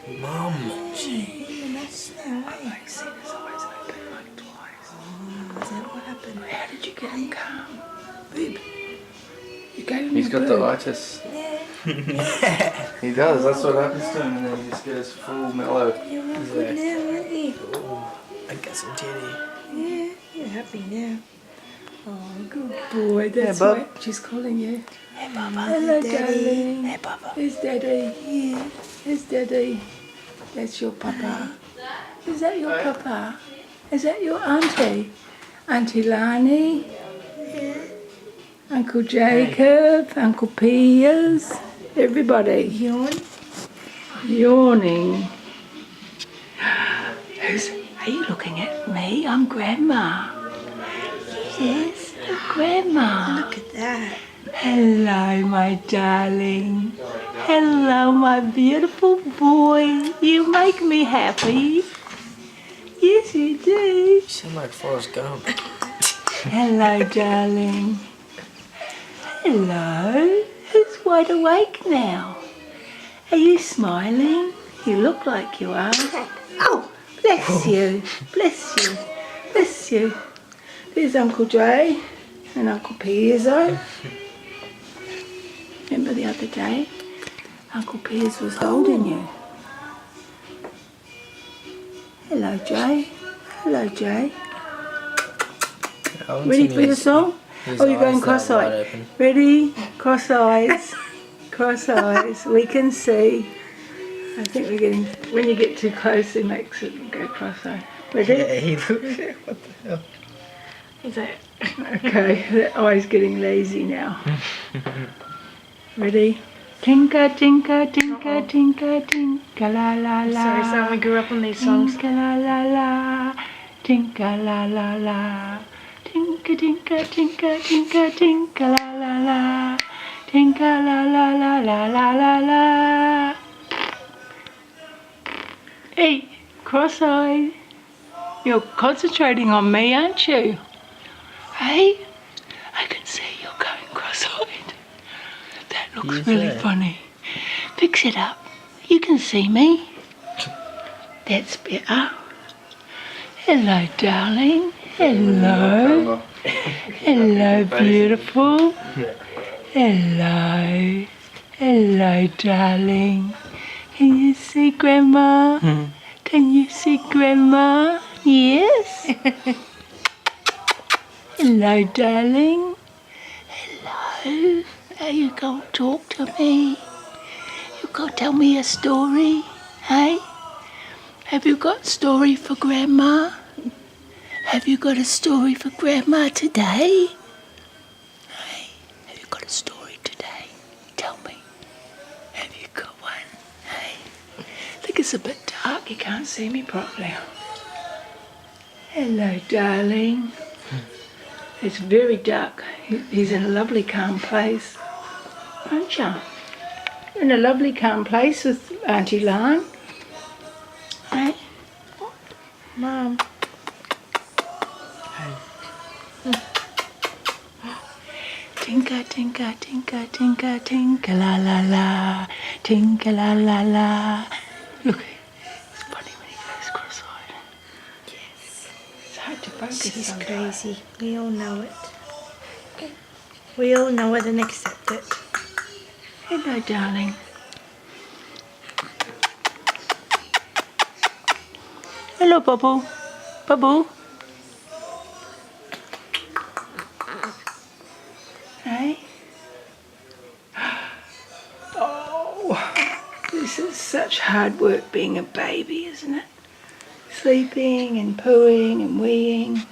Mum. Even us now, eh? I've seen his eyes open like twice. Oh, is that what happened? How did you get him calm? Boob. You gave him He's got the itis. Yeah. He does, that's what happens to him, and then he just goes full mellow. You're all good now, aren't you? I got some titty. Yeah, you're happy now. Oh, good boy. That's Bub. what she's calling you. Hey, Papa. Hello, Daddy. darling. Hey, Papa. Who's Daddy? Yeah. Who's Daddy? That's your papa. Is that your papa? Is that your auntie? Aunty Lani? Yeah. Uncle Jacob? Uncle Piers? Everybody. Yawn. Yawning. Are you looking at me? I'm Grandma. Yes. Grandma. Look at that. Hello, my darling. Hello, my beautiful boy. You make me happy. Yes, you do. You sound like Forrest Gump. Hello, darling. Hello. Who's wide awake now? Are you smiling? You look like you are. Oh, bless you. Bless you. Bless you. There's Uncle Jay and Uncle Piers. Remember the other day? Uncle Piers was holding you. Hello, Jay. Hello, Jay. Ready for the song? Oh, you're going cross-eyed. Ready? Cross eyes. Cross eyes. We can see. I think we're getting... When you get too close, it makes it go cross-eyed. Ready? Yeah, he looks at what the hell. Is that... Okay, that eye's getting lazy now. Ready? Tinka, tinka, tinka, tinka, tinka, la la la. Sorry, son, we grew up on these songs. Tinka la la la, tinka la la la. Tinka, tinka, tinka, tinka, tinka, la la la. Tinka la la la la la la la. Hey, cross-eyed. You're concentrating on me, aren't you? Hey, I can see you're going cross-eyed. That looks really funny. Fix it up. You can see me. That's better. Hello, darling. Hello. Hello, beautiful. Hello. Hello, darling. Can you see Grandma? Can you see Grandma? Yes. Hello, darling. Hello. Are you going to talk to me? You going to tell me a story? Hey? Have you got a story for Grandma? Have you got a story for Grandma today? Hey, have you got a story today? Tell me. Have you got one? Hey? I think it's a bit dark. You can't see me properly. Hello, darling. It's very dark. He's in a lovely calm place. Aren't you? In a lovely calm place with Aunty Lani. Hey? Mum. Tinka, tinka, tinka, tinka, tinka, la la la. Tinka, la la la. Look, it's funny when he goes cross-eyed. Yes. It's hard to focus She's sometimes. crazy. We all know it. We all know it and accept it. Hello, darling. Hello, Bubble. Bubble. Hey? Oh, this is such hard work being a baby, isn't it? Sleeping and pooing and weeing.